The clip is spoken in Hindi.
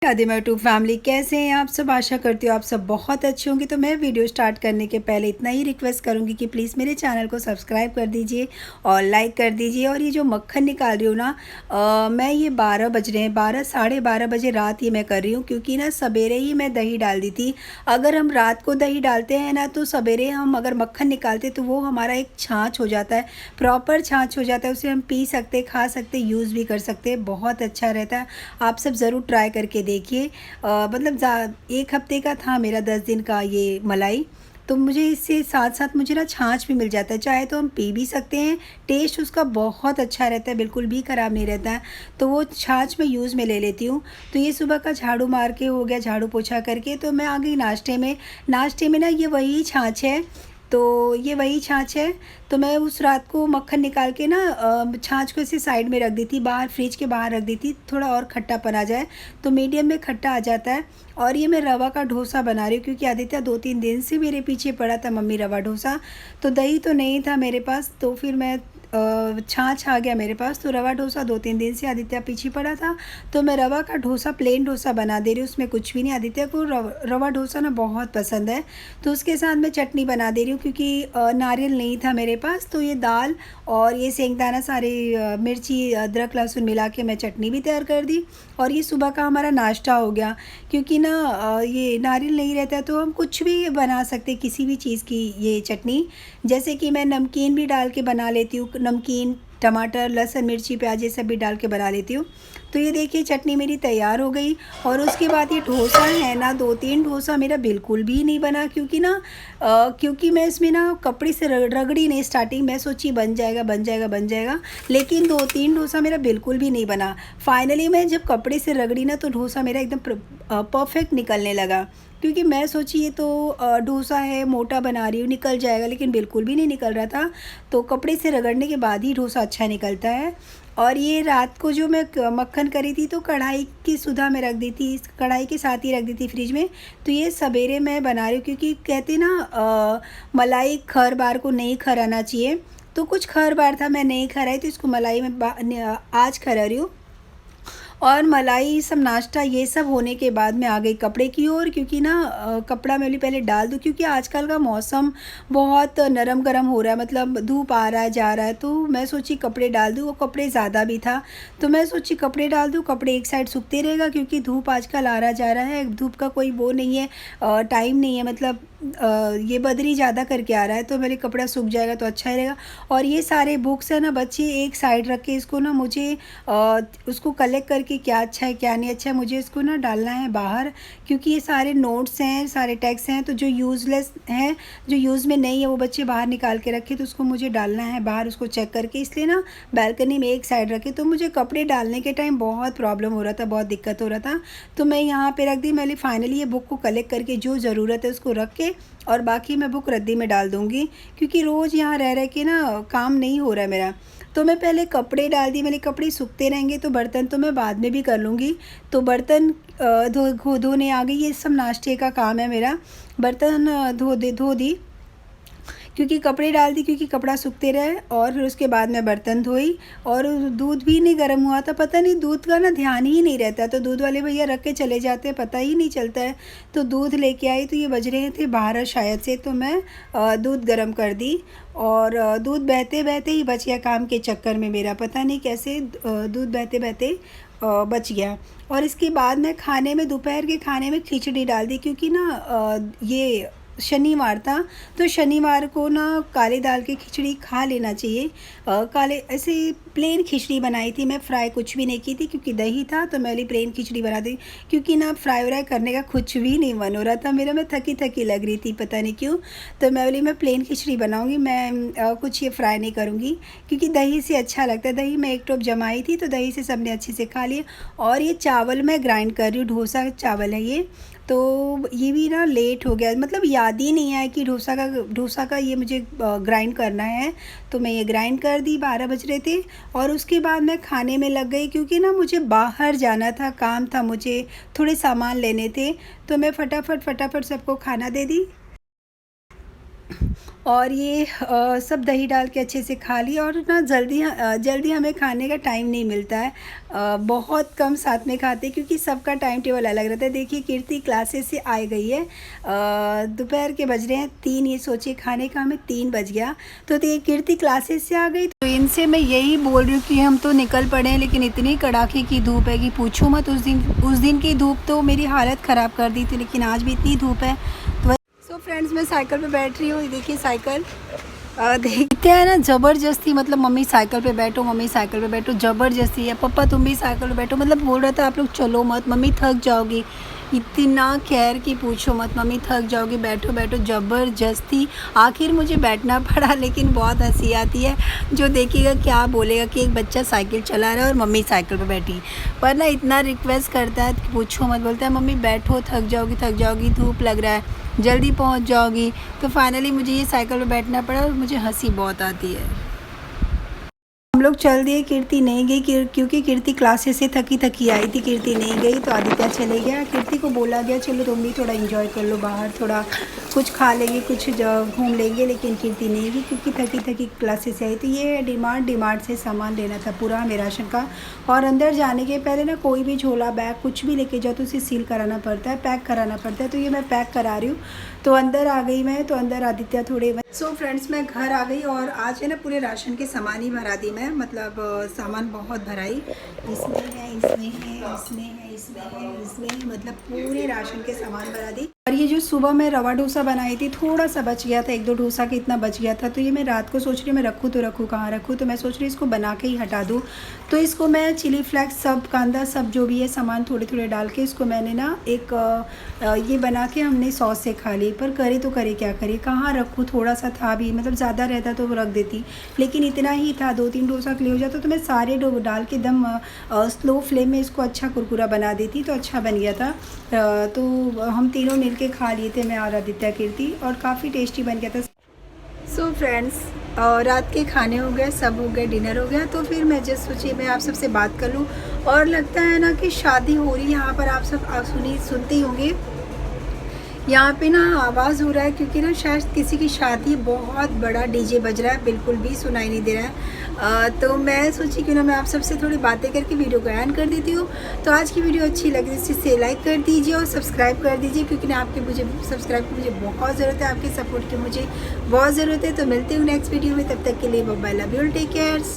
राधे माय यूट्यूब फैमिली, कैसे हैं आप सब। आशा करती हूँ आप सब बहुत अच्छे होंगे। तो मैं वीडियो स्टार्ट करने के पहले इतना ही रिक्वेस्ट करूँगी कि प्लीज़ मेरे चैनल को सब्सक्राइब कर दीजिए और लाइक कर दीजिए। और ये जो मक्खन निकाल रही हूँ ना, मैं ये 12 बज रहे हैं, 12 साढ़े 12 बजे रात ये मैं कर रही हूँ, क्योंकि ना सवेरे ही मैं दही डाल दी थी। अगर हम रात को दही डालते हैं ना, तो सवेरे हम अगर मक्खन निकालते तो वो हमारा एक छाछ हो जाता है, प्रॉपर छाछ हो जाता है। उसे हम पी सकते, खा सकते, यूज़ भी कर सकते, बहुत अच्छा रहता है। आप सब ज़रूर ट्राई करके देखिए। मतलब 1 हफ्ते का था मेरा, 10 दिन का ये मलाई। तो मुझे इससे साथ साथ मुझे ना छाछ भी मिल जाता है, चाहे तो हम पी भी सकते हैं। टेस्ट उसका बहुत अच्छा रहता है, बिल्कुल भी ख़राब नहीं रहता है। तो वो छाछ मैं यूज़ में ले लेती हूँ। तो ये सुबह का झाड़ू मार के हो गया, झाड़ू पोछा करके तो मैं आ गई नाश्ते में। नाश्ते में ना ये वही छाछ है, तो ये वही छाछ है। तो मैं उस रात को मक्खन निकाल के ना छाछ को ऐसे साइड में रख दी थी, बाहर फ्रिज के बाहर रख दी थी, थोड़ा और खट्टापन आ जाए तो मीडियम में खट्टा आ जाता है। और ये मैं रवा का डोसा बना रही हूँ, क्योंकि आदित्य 2-3 दिन से मेरे पीछे पड़ा था, मम्मी रवा डोसा। तो दही तो नहीं था मेरे पास, तो फिर मैं छाछ आ गया मेरे पास। तो रवा डोसा 2-3 दिन से आदित्य पीछे पड़ा था, तो मैं रवा का डोसा, प्लेन डोसा बना दे रही हूँ। उसमें कुछ भी नहीं, आदित्य को रवा डोसा ना बहुत पसंद है। तो उसके साथ मैं चटनी बना दे रही हूँ, क्योंकि नारियल नहीं था मेरे पास। तो ये दाल और ये सेंगदाना, सारे मिर्ची, अदरक, लहसुन मिला के मैं चटनी भी तैयार कर दी। और ये सुबह का हमारा नाश्ता हो गया, क्योंकि ना ये नारियल नहीं रहता है तो हम कुछ भी बना सकते, किसी भी चीज़ की ये चटनी। जैसे कि मैं नमकीन भी डाल के बना लेती हूँ, नमकीन, टमाटर, लहसुन, मिर्ची, प्याज ये सब भी डाल के बना लेती हूँ। तो ये देखिए चटनी मेरी तैयार हो गई। और उसके बाद ये डोसा है ना, 2-3 डोसा मेरा बिल्कुल भी नहीं बना, क्योंकि ना क्योंकि मैं इसमें ना कपड़े से रगड़ी नहीं। स्टार्टिंग मैं सोची बन जाएगा बन जाएगा बन जाएगा, लेकिन 2-3 डोसा मेरा बिल्कुल भी नहीं बना। फाइनली मैं जब कपड़े से रगड़ी ना, तो डोसा मेरा एकदम परफेक्ट निकलने लगा। क्योंकि मैं सोची ये तो डोसा है, मोटा बना रही हूँ, निकल जाएगा, लेकिन बिल्कुल भी नहीं निकल रहा था। तो कपड़े से रगड़ने के बाद ही डोसा अच्छा निकलता है। और ये रात को जो मैं मक्खन करी थी, तो कढ़ाई की सुधा में रख दी थी, कढ़ाई के साथ ही रख दी थी फ्रिज में। तो ये सवेरे मैं बना रही हूँ, क्योंकि कहते ना मलाई खर बार को नहीं खराना चाहिए। तो कुछ खर बार था, मैं नहीं खराई, तो इसको मलाई में आज खरा रही हूँ। और मलाई सब नाश्ता ये सब होने के बाद मैं आ गई कपड़े की ओर, क्योंकि ना कपड़ा मैं बोली पहले डाल दूँ, क्योंकि आजकल का मौसम बहुत नरम गरम हो रहा है, मतलब धूप आ रहा है जा रहा है। तो मैं सोची कपड़े डाल दूँ, वो कपड़े ज़्यादा भी था, तो मैं सोची कपड़े डाल दूँ, कपड़े एक साइड सूखते रहेगा, क्योंकि धूप आजकल आ रहा जा रहा है, धूप का कोई वो नहीं है, टाइम नहीं है, मतलब ये बदरी ज़्यादा करके आ रहा है, तो मेरे कपड़ा सूख जाएगा तो अच्छा ही रहेगा। और ये सारे बुक्स है ना बच्चे एक साइड रख के, इसको ना मुझे उसको कलेक्ट करके क्या अच्छा है क्या नहीं अच्छा है, मुझे इसको ना डालना है बाहर। क्योंकि ये सारे नोट्स हैं, सारे टेक्स्ट हैं, तो जो यूज़लेस हैं, जो यूज़ में नहीं है, वो बच्चे बाहर निकाल के रखे, तो उसको मुझे डालना है बाहर, उसको चेक करके। इसलिए ना बालकनी में एक साइड रखे, तो मुझे कपड़े डालने के टाइम बहुत प्रॉब्लम हो रहा था, बहुत दिक्कत हो रहा था। तो मैं यहाँ पे रख दी। मैंने फाइनली ये बुक को कलेक्ट करके जो ज़रूरत है उसको रख के, और बाकी मैं बुक रद्दी में डाल दूँगी, क्योंकि रोज़ यहाँ रह रह के ना काम नहीं हो रहा है मेरा। तो मैं पहले कपड़े डाल दी, मैंने कपड़े सूखते रहेंगे, तो बर्तन तो मैं बाद में भी कर लूँगी। तो बर्तन धोने आ गई, ये सब नाश्ते का काम है मेरा। बर्तन धो दी, क्योंकि कपड़े डाल दी, क्योंकि कपड़ा सूखते रहे। और फिर उसके बाद मैं बर्तन धोई, और दूध भी नहीं गर्म हुआ था, पता नहीं दूध का ना ध्यान ही नहीं रहता, तो दूध वाले भैया रख के चले जाते हैं, पता ही नहीं चलता है। तो दूध लेके आई, तो ये बज रहे थे 12 शायद से, तो मैं दूध गर्म कर दी। और दूध बहते बहते ही बच गया, काम के चक्कर में मेरा पता नहीं कैसे दूध बहते बहते बच गया। और इसके बाद मैं खाने में, दोपहर के खाने में खिचड़ी डाल दी, क्योंकि ना ये शनिवार था, तो शनिवार को ना काली दाल की खिचड़ी खा लेना चाहिए। काले ऐसे प्लेन खिचड़ी बनाई थी मैं, फ्राई कुछ भी नहीं की थी, क्योंकि दही था, तो मैंने प्लेन खिचड़ी बना दी। क्योंकि ना फ्राई व्राई करने का कुछ भी नहीं मन हो रहा था मेरा, मैं थकी थकी लग रही थी, पता नहीं क्यों। तो मैं बोली मैं प्लेन खिचड़ी बनाऊँगी, मैं कुछ ये फ्राई नहीं करूँगी, क्योंकि दही से अच्छा लगता है। दही मैं 1 टोप जमाई थी, तो दही से सबने अच्छे से खा लिया। और ये चावल मैं ग्राइंड कर रही हूँ, डोसा चावल है ये। तो ये भी ना लेट हो गया, मतलब याद ही नहीं आया कि डोसा का ये मुझे ग्राइंड करना है। तो मैं ये ग्राइंड कर दी, 12 बज रहे थे। और उसके बाद मैं खाने में लग गई, क्योंकि ना मुझे बाहर जाना था, काम था मुझे, थोड़े सामान लेने थे। तो मैं फटाफट फटाफट सबको खाना दे दी। और ये सब दही डाल के अच्छे से खा लिया। और ना जल्दी हमें खाने का टाइम नहीं मिलता है, बहुत कम साथ में खाते क्योंकि सबका टाइम टेबल अलग रहता है। देखिए कीर्ति क्लासेस से आ गई है, दोपहर के बज रहे हैं 3, ये सोचिए खाने का हमें 3 बज गया। तो ये कीर्ति क्लासेस से आ गई, तो इनसे मैं यही बोल रही हूँ कि हम तो निकल पड़े हैं, लेकिन इतनी कड़ाके की धूप है कि पूछो मत। उस दिन की धूप तो मेरी हालत ख़राब कर दी थी, लेकिन आज भी इतनी धूप है। तो फ्रेंड्स मैं साइकिल पे बैठ रही हूँ, देखिए साइकिल देखते हैं ना, ज़बरदस्ती मतलब मम्मी साइकिल पे बैठो, मम्मी साइकिल पे बैठो, ज़बरदस्ती है। पापा तुम भी साइकिल पे बैठो, मतलब बोल रहा था आप लोग चलो मत, मम्मी थक जाओगी। इतना खैर कि पूछो मत, मम्मी थक जाओगी, बैठो बैठो, ज़बरदस्ती। आखिर मुझे बैठना पड़ा, लेकिन बहुत हंसी आती है। जो देखेगा क्या बोलेगा कि एक बच्चा साइकिल चला रहा है और मम्मी साइकिल पे बैठी। पर ना इतना रिक्वेस्ट करता है कि पूछो मत, बोलता है मम्मी बैठो, थक जाओगी, धूप लग रहा है, जल्दी पहुंच जाओगी। तो फाइनली मुझे ये साइकिल पे बैठना पड़ा और मुझे हंसी बहुत आती है। हम लोग चल दिए, कीर्ति नहीं गई क्योंकि कीर्ति क्लासेस से थकी आई थी, कीर्ति नहीं गई तो आदित्य चले गया। कीर्ति को बोला गया चलो तुम भी थोड़ा एंजॉय कर लो, बाहर थोड़ा कुछ खा लेंगे, कुछ घूम लेंगे, लेकिन कीर्ति नहीं गई क्योंकि थकी क्लासेस से आई थी। ये डिमार्ट से सामान लेना था पूरा हमें राशन का, और अंदर जाने के पहले ना कोई भी झोला बैग कुछ भी लेके जाओ तो उसे सील कराना पड़ता है, पैक कराना पड़ता है। तो ये मैं पैक करा रही हूँ। तो अंदर आ गई मैं, तो अंदर आदित्य थोड़े। सो फ्रेंड्स मैं घर आ गई और आज है ना पूरे राशन के सामान ही भरा दी मैं, मतलब सामान बहुत भराई। इसमें है, मतलब पूरे राशन के सामान भरा दी। और ये जो सुबह मैं रवा डोसा बनाई थी, थोड़ा सा बच गया था, 1-2 डोसा के इतना बच गया था। तो ये मैं रात को सोच रही हूँ मैं रखूँ कहाँ रखूँ, तो मैं सोच रही हूँ इसको बना के ही हटा दूँ। तो इसको मैं चिली फ्लेक्स सब कांदा सब जो भी है सामान थोड़े डाल के इसको मैंने ना एक ये बना के हमने सॉस से खा ली। पर करे क्या करे, कहाँ रखूँ, थोड़ा सा था भी, मतलब ज़्यादा रहता तो रख देती, लेकिन इतना ही था, 2-3 डोसा के लिए हो जाता। तो मैं सारे डो डाल के एकदम स्लो फ्लेम में इसको अच्छा कुरकुरा बना देती तो अच्छा बन गया था। तो हम तीनों मिल के खा लिए थे, मैं और आदित्य कीर्ति, और काफ़ी टेस्टी बन गया था। सो फ्रेंड्स रात के खाने हो गए, सब हो गए, डिनर हो गया। तो फिर मैं जस्ट सोची मैं आप सबसे बात कर लूँ। और लगता है ना कि शादी हो रही है यहाँ पर, आप सब सुनते ही होंगे यहाँ पे ना आवाज़ हो रहा है, क्योंकि ना शायद किसी की शादी, बहुत बड़ा डीजे बज रहा है, बिल्कुल भी सुनाई नहीं दे रहा है। तो मैं सोची क्यों ना मैं आप सबसे थोड़ी बातें करके वीडियो को एंड कर देती हूँ। तो आज की वीडियो अच्छी लगी इसे लाइक कर दीजिए और सब्सक्राइब कर दीजिए, क्योंकि ना मुझे सब्सक्राइब की मुझे बहुत ज़रूरत है, आपके सपोर्ट की मुझे बहुत ज़रूरत है। तो मिलते हूँ नेक्स्ट वीडियो में, तब तक के लिए bye bye, love you, take care.